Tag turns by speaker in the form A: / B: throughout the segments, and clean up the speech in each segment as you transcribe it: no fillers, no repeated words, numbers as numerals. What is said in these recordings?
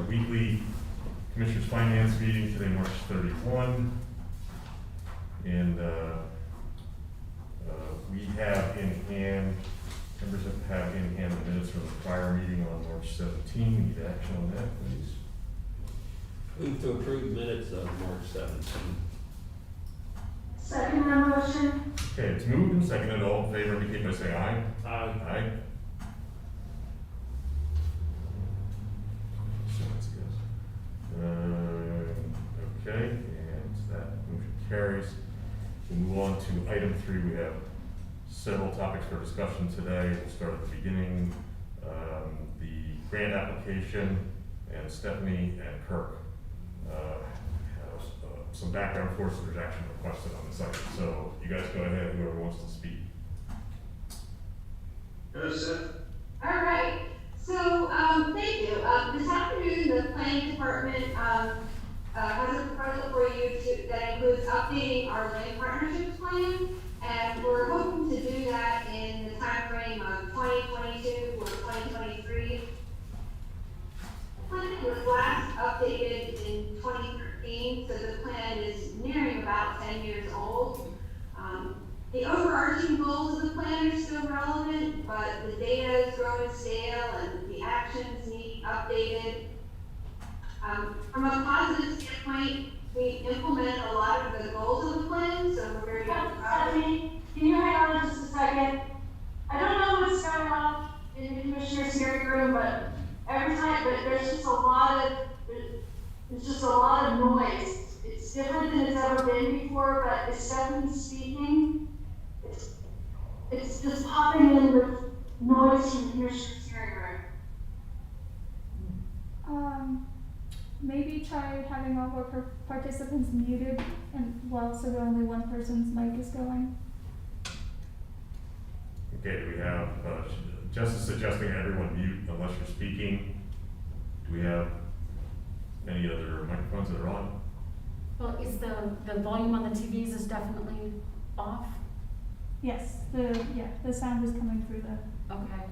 A: weekly Commissioners Finance meeting today, March 31. And we have in hand, members have in hand the minutes from the prior meeting on March 17. We need action on that, please.
B: Move to approve minutes of March 17th.
C: Second the motion.
A: Okay, it's moved and seconded. All in favor indicate by saying aye.
B: Aye.
A: Aye. So that's a yes. Okay, and that motion carries. We move on to item 3. We have several topics for discussion today. We'll start at the beginning. The grant application, and Stephanie and Kirk have some background for us. There's action requested on the site. So you guys go ahead, whoever wants to speak.
C: All right. So, thank you. This afternoon, the planning department has a proposal for you that includes updating our land partnerships plan, and we're hoping to do that in the time frame of 2022 or 2023. The plan was last updated in 2013, so the plan is nearing about 10 years old. The overarching goals of the plan are still relevant, but the data is growing stale and the actions need updated. From a positive standpoint, we implement a lot of the goals of the plan, so we're very proud. Stephanie, can you hang on just a second? I don't know what's going on in the commissioner's hearing room, but every time, there's just a lot of noise. It's different than it's ever been before, but as Stephanie's speaking, it's just popping in with noise from the commissioner's hearing room.
D: Maybe try having all of our participants muted and so that only one person's mic is going.
A: Okay, do we have, Jess is suggesting everyone mute unless you're speaking. Do we have any other microphones that are on?
E: Well, is the volume on the TVs is definitely off?
D: Yes, the sound is coming through the.
E: Okay.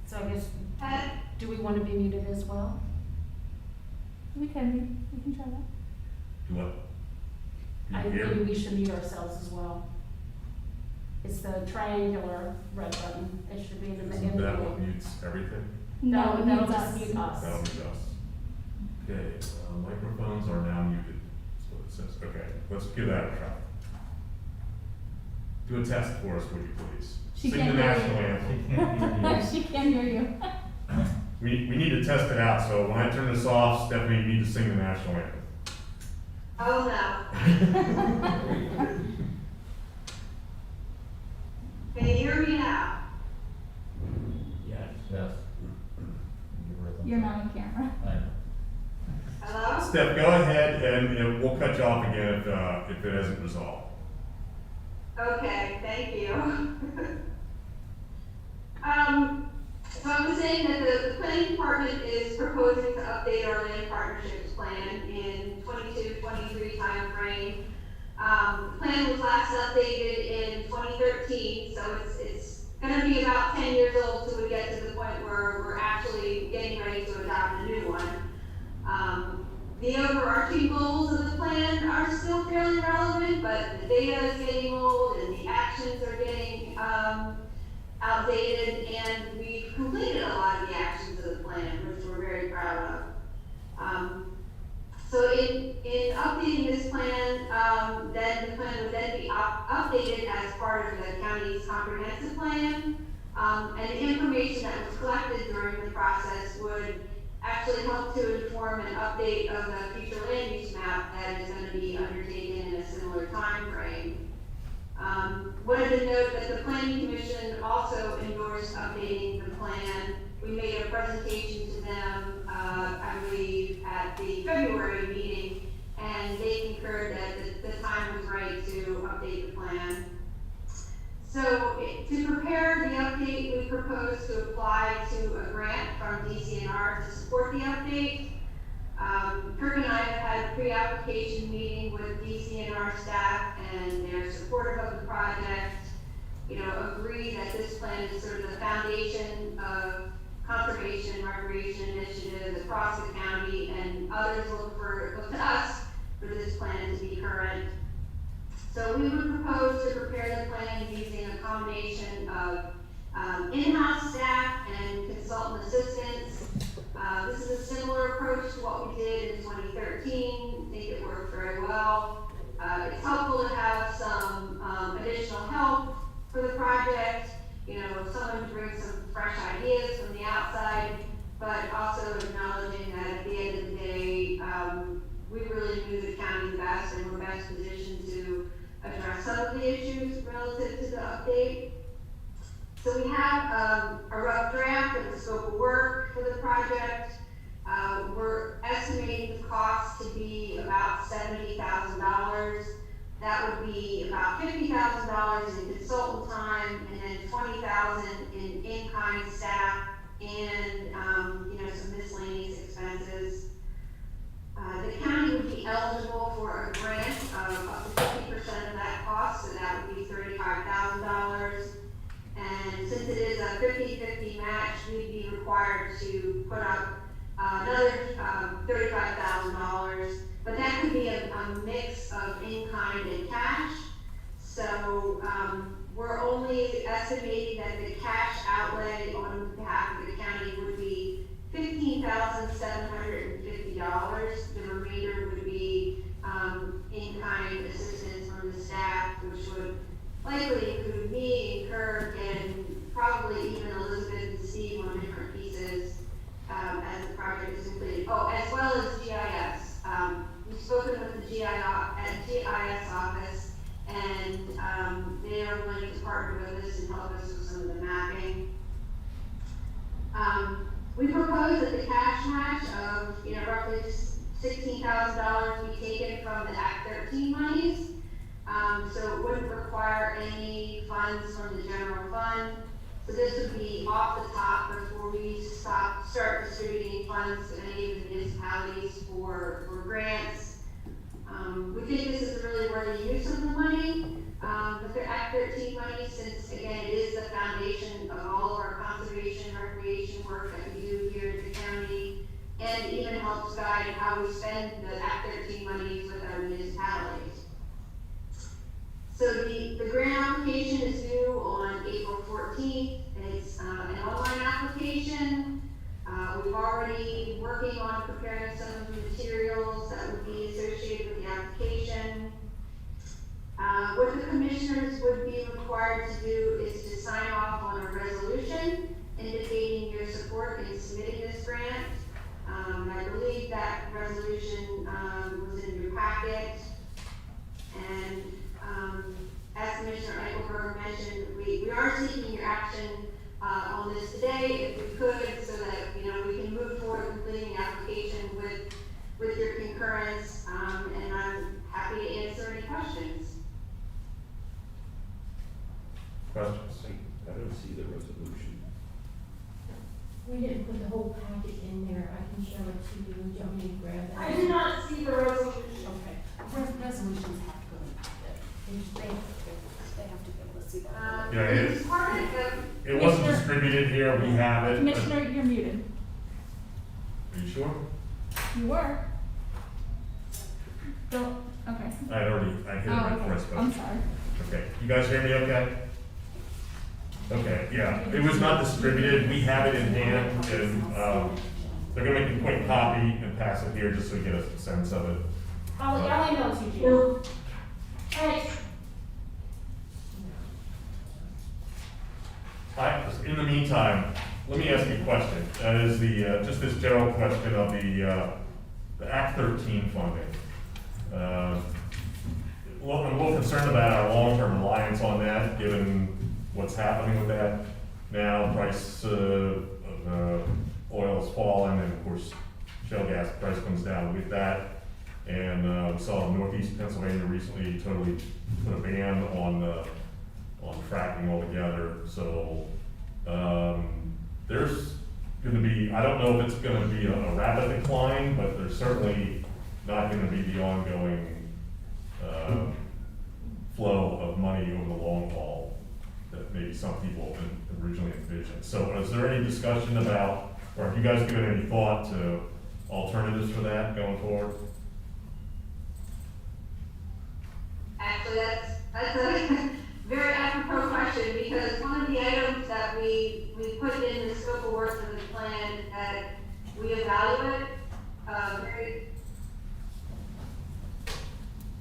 E: So I guess, do we want to be muted as well?
D: We can try that.
A: Do what?
E: I
A: Do you
E: maybe
A: hear?
E: we should mute ourselves as well. It's the triangular red button. It should be in the
A: Isn't that
E: middle.
A: what mutes everything?
D: No, it
E: that'll
D: needs
E: just
D: us.
E: mute us.
A: That'll mute us. Okay, microphones are now muted. That's what it says. Okay, let's give that a try. Do a test for us, would you please?
D: She
A: Sing
D: can't
A: the
D: hear
A: national anthem.
D: She can't hear you.
A: We need to test it out, so when I turn this off, Stephanie, you need to sing the national anthem.
C: Oh, no. Can you hear me now?
B: Yes.
F: Yes.
D: You're not on camera.
F: I know.
C: Hello?
A: Steph, go ahead and we'll cut you off again if it hasn't resolved.
C: Okay, thank you. So I was saying that the planning department is proposing to update our land partnerships plan in 22-23 timeframe. The plan was last updated in 2013, so it's going to be about 10 years old till we get to the point where we're actually getting ready to adopt a new one. The overarching goals of the plan are still fairly relevant, but the data is getting old and the actions are getting outdated, and we've completed a lot of the actions of the plan, which we're very proud of. So in updating this plan, then the plan would then be updated as part of the county's comprehensive plan, and the information that was collected during the process would actually help to inform an update of the future land use map that is going to be undertaken in a similar time frame. Wanted to note that the Planning Commission also endorsed updating the plan. We made a presentation to them, I believe, at the February meeting, and they concurred that the time was right to update the plan. So to prepare the update, we propose to apply to a grant from DCNR to support the update. Kirk and I have had a pre-application meeting with DCNR staff, and they're supportive of the project. agree that this plan is sort of the foundation of conservation and recreation initiatives across the county, and others look to us for this plan to be current. So we would propose to prepare the plan using a combination of in-house staff and consultant assistants. This is a similar approach to what we did in 2013. I think it worked very well. It's helpful to have some additional help for the project, someone to bring some fresh ideas from the outside, but also acknowledging that at the end of the day, we really knew the county the best and were best positioned to address some of the issues relative to the update. So we have a rough draft of the scope of work for the project. We're estimating the cost to be about $70,000. That would be about $50,000 in consultant time, and then $20,000 in-kind staff, and some miscellaneous expenses. The county would be eligible for a grant of up to 50% of that cost, so that would be $35,000. And since it is a 50-50 match, we'd be required to put up another $35,000, but that could be a mix of in-kind and cash. So we're only estimating that the cash outlay on behalf of the county would be $15,750. The remainder would be in-kind assistance from the staff, which would likely include me and Kirk and probably even Elizabeth and Steve on different pieces as the project is completed. Oh, as well as GIS. We've spoken with the GIS office, and they are willing to partner with us and help us with some of the mapping. We propose that the cash match of roughly $16,000 be taken from the Act 13 monies. So it wouldn't require any funds from the general fund. So this would be off the top before we start distributing funds to any of the municipalities for grants. We think this is a really worthy use of the money, with the Act 13 money, since again, it is the foundation of all of our conservation and recreation work that we do here in the county, and even helps guide how we spend the Act 13 monies with our municipalities. So the grant application is due on April 14th. It's an online application. We've already working on preparing some of the materials that would be associated with the application. What the commissioners would be required to do is to sign off on a resolution indicating your support in submitting this grant. I believe that resolution was in your packet, and as Commissioner Eichelberg mentioned, we are seeking your action on this today, if we could, so that we can move forward completing the application with your concurrence, and I'm happy to answer any questions.
A: Questions?
B: I don't see the resolution.
F: We didn't put the whole packet in there. I can show it to you. Do you want me to grab that?
C: I did not see the resolution.
F: Okay.
E: Resolutions have to go in the packet. They have to be able to see that.
A: Yeah, it is.
C: It's part of the,
A: It wasn't distributed here, we have it. but-
D: Commissioner, you're muted.
A: Are you sure?
D: You were. Don't, okay.
A: I hit it
D: Oh,
A: right
D: okay.
A: first, but.
D: I'm sorry.
A: Okay, you guys hear me okay? Okay, yeah, it was not distributed, we have it in hand, and, they're gonna make a quick copy and pass it here, just so you get a sense of it.
E: I'll email it to you. Thanks.
A: In the meantime, let me ask you a question, that is just this general question of the Act 13 funding. I'm a little concerned about our long-term reliance on that, given what's happening with that now. Price of oil has fallen, and of course, shale gas price comes down with that. And we saw Northeast Pennsylvania recently totally put a ban on fracking altogether. So there's going to be, I don't know if it's going to be a rapid decline, but there's certainly not going to be the ongoing flow of money over the long haul. that maybe some people originally envisioned. So is there any discussion about, or have you guys given any thought to alternatives for that going forward?
C: Actually, that's a very apropos question, because one of the items that we put in the scope of work for the plan that we evaluate,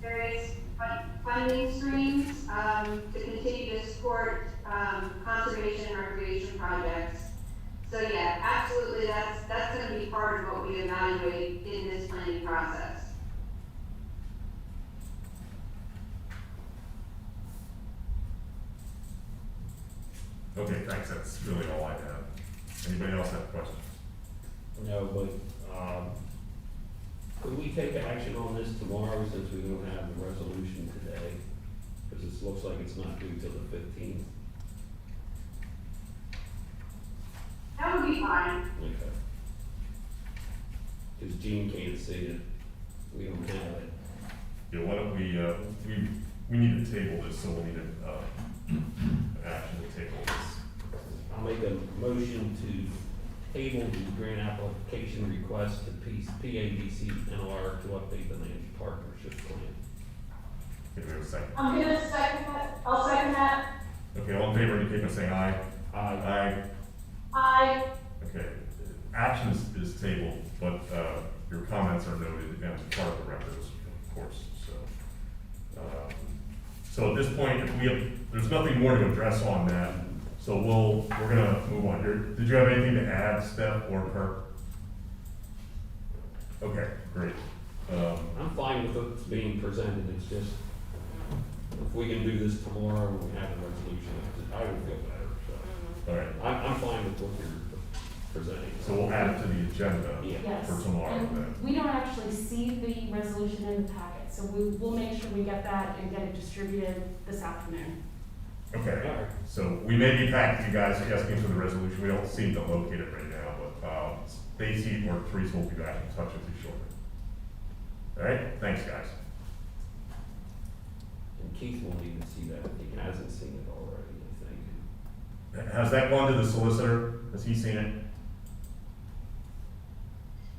C: various funding streams, to continue to support, conservation and recreation projects. So yeah, absolutely, that's gonna be part of what we evaluate in this planning process.
A: Okay, thanks, that's really all I have. Anybody else have questions?
B: No, but, could we take action on this tomorrow since we don't have the resolution today? Because it looks like it's not due till the 15th.
C: That would be fine.
B: Okay. Because Gene can't see it, we don't have it.
A: Yeah, why don't we need to table this, so we'll need an action to table this.
B: I'll make a motion to table the grant application request to DCNR to update the land partnership plan.
A: Give me a second.
F: I'm gonna second that, I'll second that.
A: Okay, all in favor, indicate by saying aye.
B: Aye.
A: Aye.
F: Aye.
A: Okay, action is tabled, but, your comments are noted and part of the records, of course, so. So at this point, there's nothing more to address on that, so we're gonna move on here. Did you have anything to add, Steph or Kirk? Okay, great.
B: I'm fine with what's being presented, it's just, if we can do this tomorrow and we have a resolution, I would feel better, so.
A: All right,
B: I'm fine with what you're presenting.
A: so we'll add it to the agenda
B: Yeah.
E: Yes.
A: for tomorrow then.
E: And we don't actually see the resolution in the packet, so we'll make sure we get that and get it distributed this afternoon.
A: Okay,
B: All right.
A: so we may be back to you guys asking for the resolution. We don't seem to locate it right now, but Stacy or Teresa will be back in touch with you shortly. All right, thanks, guys.
B: And Keith will need to see that if he hasn't seen it already, I think.
A: Has that gone to the solicitor? Has he seen it?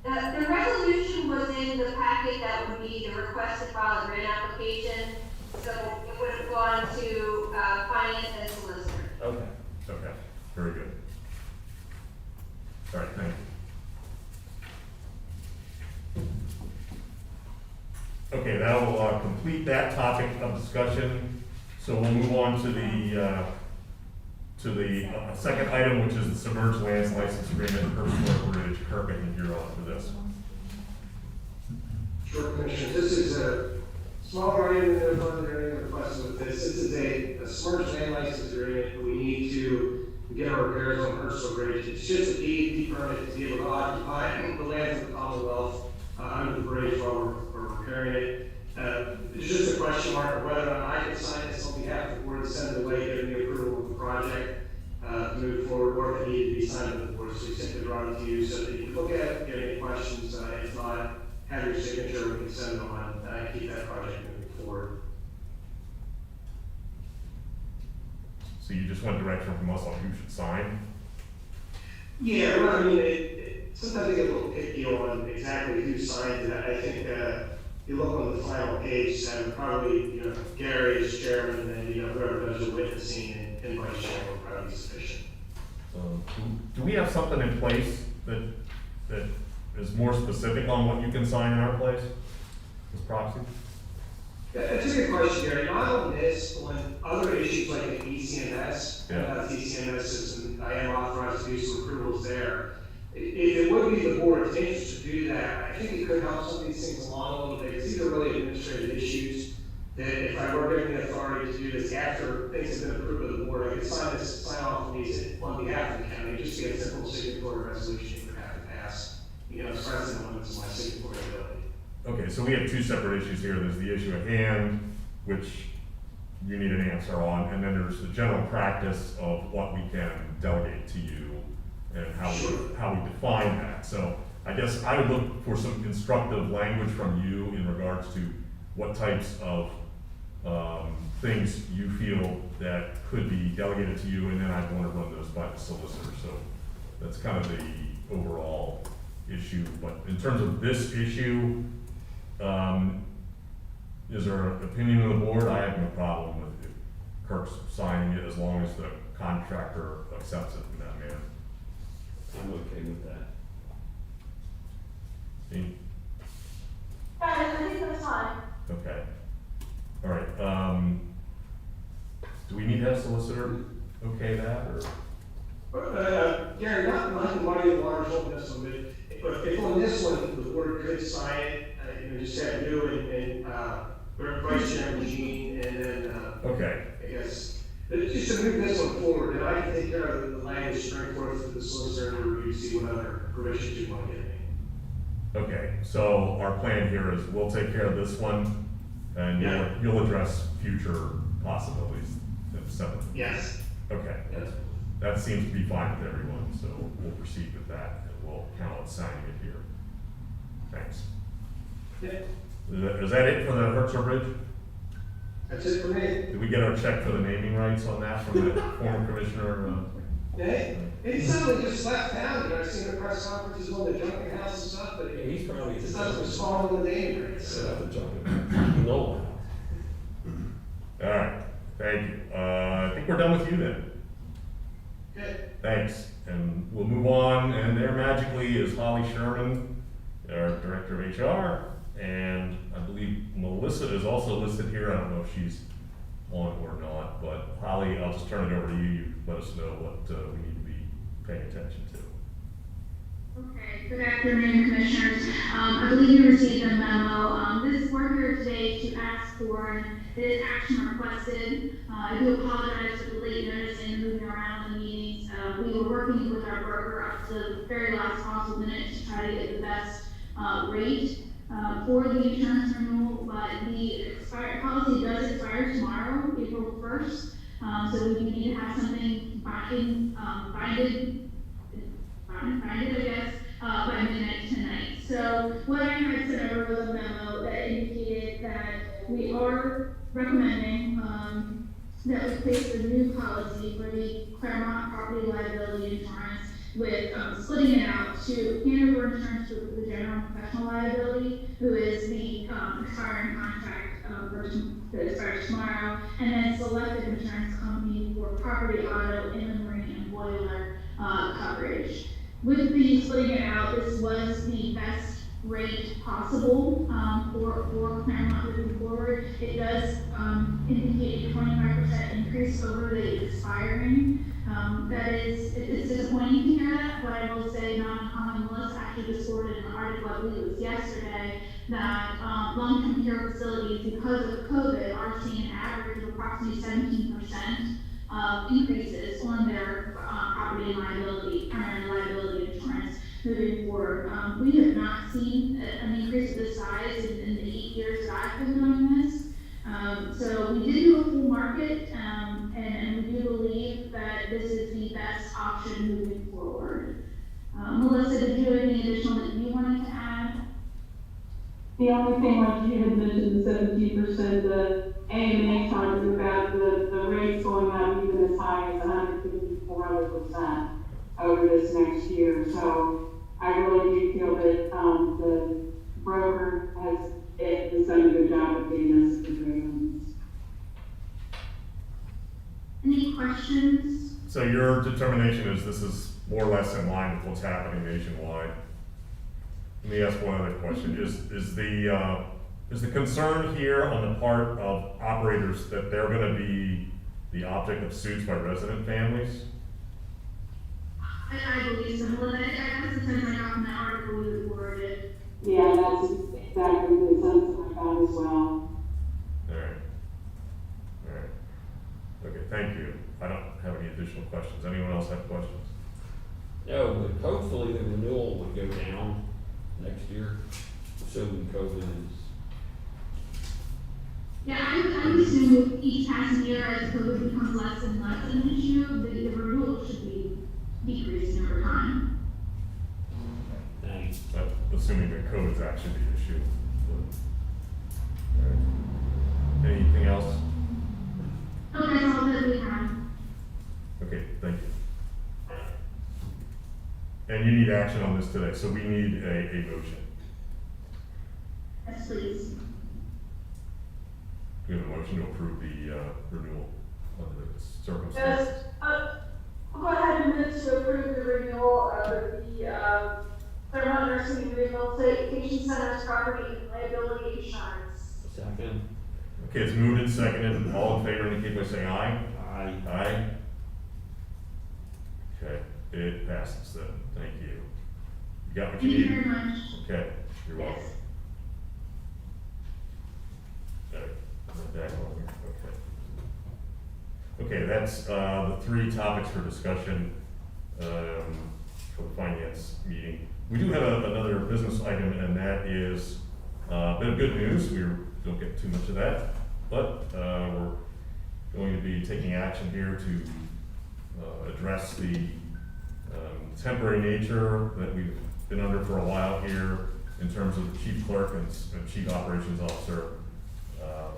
C: The resolution was in the packet that would be the request to file a grant application, so it would have gone to, finance and solicitor.
B: Okay.
A: Okay, very good. All right, thank you. Okay, that'll complete that topic of discussion. So we'll move on to the second item, which is the submerged lands license agreement for Historic Ridge. Kirk, I think you're on for this.
G: Sure, Commissioner, this is a smaller item than the other area requested with this. This is a submerged land license agreement. We need to get our repairs on Herschel Bridge. It's just a DEP permit to be able to occupy the lands of the Commonwealth under the bridge while we're repairing it. It's just a question mark of whether or not I can sign this on behalf of the board and send it away, getting the approval of the project to move forward, or if it needed to be signed by the board. So we simply brought it to you so that you can look at it, get any questions. If not, have your signature, we can send it on, keep that project moving forward.
A: So you just want direction from us on who should sign?
G: Yeah, well, I mean, sometimes I get a little picky on exactly who signs it. I think, you look on the final page, probably, Gary is chairman, and then, whoever does the witnessing and vice chairman will probably be sufficient.
A: Do we have something in place that is more specific on what you can sign in our place as proxy?
G: That's a good question, Gary. Not on this, on other issues like the DCNS,
A: Yeah.
G: DCNS system, I am authorized to do some approvals there. If it would be the board's interest to do that, I think it could help some of these things along a little bit, because these are really administrative issues that if I were given the authority to do this after things have been approved by the board, I could sign off on these on behalf of the county, just to get a simple signatory resolution you would have to pass. It's precedent limits my signatory ability.
A: Okay, so we have two separate issues here. There's the issue at hand, which you need an answer on, and then there's the general practice of what we can delegate to you and how we define that. So I guess I would look for some constructive language from you in regards to what types of things you feel that could be delegated to you, and then I'd want to run those by the solicitor. So that's kind of the overall issue. But in terms of this issue, is there an opinion of the board? I have no problem with Kirk's signing it as long as the contractor accepts it in that manner.
B: I'm okay with that.
A: Dean?
F: I think that's fine.
A: Okay. All right, do we need to have solicitor okay that, or?
G: Gary, not to muddy the waters on this one, but if on this one, the board could sign it, just have you and Vice Chairman Jean, and then,
A: Okay,
G: I guess, but just to move this one forward, and I can take care of the language straight forth to the solicitor to review, see what other permissions you want to get.
A: okay, so our plan here is we'll take care of this one, and
G: Yeah.
A: you'll address future possibilities separately.
G: Yes.
A: Okay,
B: Yes.
A: that seems to be fine with everyone, so we'll proceed with that, and we'll count on signing it here. Thanks.
G: Yeah,
A: Is that it for the Hertzer Bridge?
G: that's it for me.
A: Did we get our check for the naming rights on that from the former commissioner?
G: Hey, he suddenly just left town, I've seen the press conferences on the junket house and stuff, but
B: Yeah, he's probably.
G: it doesn't respond to the name rights, so.
B: No.
A: All right, thank you. I think we're done with you then.
G: Good.
A: Thanks, and we'll move on, and there magically is Holly Sherman, our Director of HR, and I believe Melissa is also listed here. I don't know if she's on or not, but Holly, I'll just turn it over to you. You let us know what we need to be paying attention to.
C: Okay, good afternoon, Commissioners. I believe you received a memo. We're here today to ask for this action requested. I do apologize for the late notice and moving around the meetings. We were working with our broker up to the very last possible minute to try to get the best rate for the insurance renewal, but the policy does expire tomorrow, April 1st. So we need to have something binded, I guess, by midnight tonight. So what I had sent over was a memo that indicated that we are recommending that we place the new policy for the Claremont property liability insurance with splitting it out to Hanover Insurance Group for the general professional liability, who is the expiring contract version that expires tomorrow, and then Selective Insurance Company for property, auto, inland marine, and boiler coverage. With the splitting it out, this was the best rate possible for Claremont moving forward. It does indicate a 25% increase over the expiring. It's disappointing to hear that, but I will say non-common Melissa actually just forwarded an article, I believe it was yesterday, that long-term care facilities, because of COVID, are seeing an average of approximately 17% increases on their property and liability, primary liability insurance moving forward. We have not seen an increase of this size in the 8 years that I've been doing this. So we did do a full market, and we do believe that this is the best option moving forward. Melissa, did you have any additional that you wanted to add?
H: The only thing, like you had mentioned, the 17%, the AMA talking about the rates going up even as high as 150-400% over this next year. So I really do feel that the broker has done a good job of getting us the agreements.
C: Any questions?
A: So your determination is this is more or less in line with what's happening nationwide? Let me ask one other question. Is the concern here on the part of operators that they're gonna be the object of suits by resident families?
C: I believe so. Well, that's the sense I got from that article we reported.
H: Yeah, that's exactly the sense I got as well.
A: Alright. Okay, thank you. I don't have any additional questions. Anyone else have questions?
B: No, but hopefully the renewal would go down next year, assuming COVID is.
C: Yeah, I would assume with each passing year, as COVID becomes less and less an issue, the renewal should be decreasing over time.
B: Thanks.
A: Assuming that COVID's actually the issue. Alright. Anything else?
F: Oh, that's all that we have.
A: Okay, thank you. And you need action on this today, so we need a motion.
F: Yes, please.
A: We have a motion to approve the renewal under the circumstances.
H: Yes, I'll go ahead and move to approve the renewal of the, Claremont Nursing and Rehabilitation Center's property and liability insurance.
B: Second.
A: Okay, it's moved and seconded. All in favor indicate by saying aye.
B: Aye.
A: Aye. Okay, it passes then. Thank you. You got what
F: Thank
A: you
F: you
A: need?
F: very much.
A: Okay, you're welcome.
F: Yes.
A: Okay, back on here. Okay. Okay, that's, the three topics for discussion, for the finance meeting. We do have another business item, and that is, a bit of good news. We don't get too much of that, but, we're going to be taking action here to, address the, temporary nature that we've been under for a while here in terms of the chief clerk and chief operations officer,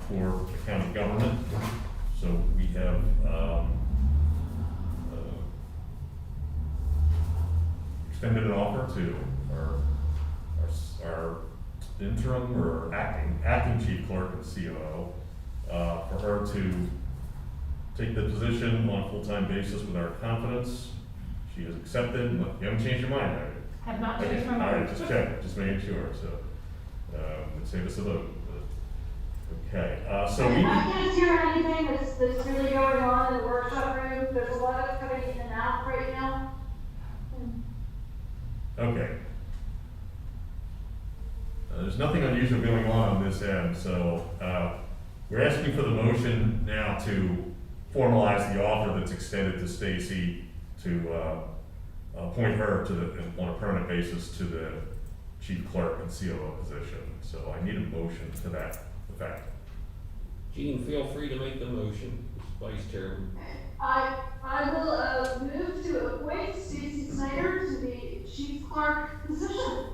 A: for the county government. So we have, extended an offer to our interim or acting chief clerk and COO, for her to take the position on a full-time basis with our confidence. She has accepted. You haven't changed your mind, have you?
E: Have not
A: Okay,
E: changed my
A: all
E: mind.
A: right, just check, just making sure, so, let's save us a vote. Okay, so we,
H: I can't hear anything that's really going on in the workshop room. There's a lot of coming in and out right now.
A: okay. There's nothing unusual going on this end, so, we're asking for the motion now to formalize the offer that's extended to Stacy to, appoint her to the, on a permanent basis to the chief clerk and COO position. So I need a motion to that effect.
B: Gene, feel free to make the motion, Vice Chairman.
H: I will, move to appoint Stacy Snyder to the chief clerk position.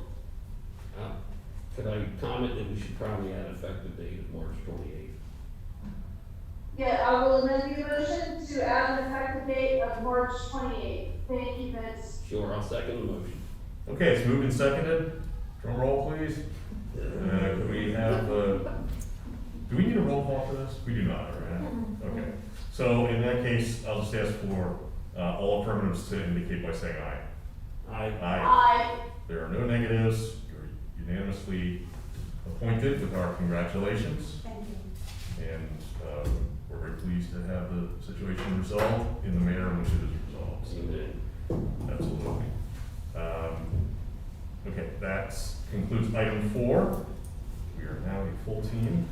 B: Could I comment that we should probably add effective date of March 28th?
H: Yeah, I will amend the motion to add an effective date of March 28th. Thank you, Vince.
B: Sure, I'll second the motion.
A: Okay, it's moved and seconded. Drum roll, please. Could we have, do we need a roll call for this? We do not, right? Okay. So in that case, I'll just ask for, all affirmatives to indicate by saying aye.
B: Aye.
A: Aye.
H: Aye.
A: There are no negatives. You're unanimously appointed with our congratulations.
E: Thank you.
A: And, we're very pleased to have the situation resolved in the manner in which it is resolved. So,
B: Amen.
A: absolutely. Okay, that concludes item 4. We are now a full team.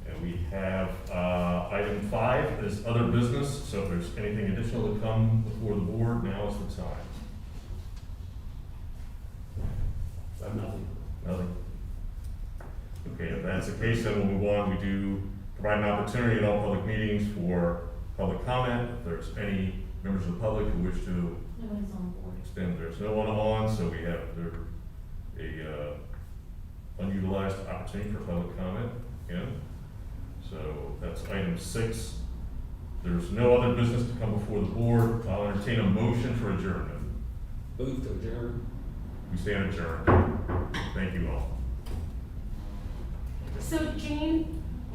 A: And we have, item 5 is other business. So if there's anything additional to come before the board, now is the time.
B: I have nothing.
A: Nothing? Okay, if that's the case, then we'll move on. We do provide an opportunity in all public meetings for public comment. If there's any members of the public who wish to
F: Nobody's on board.
A: extend, there's no one on, so we have unutilized opportunity for public comment, So that's item 6. There's no other business to come before the board. I'll entertain a motion for adjournment.
B: Move to adjourn.
A: We stand adjourned. Thank you all.
E: So Jane,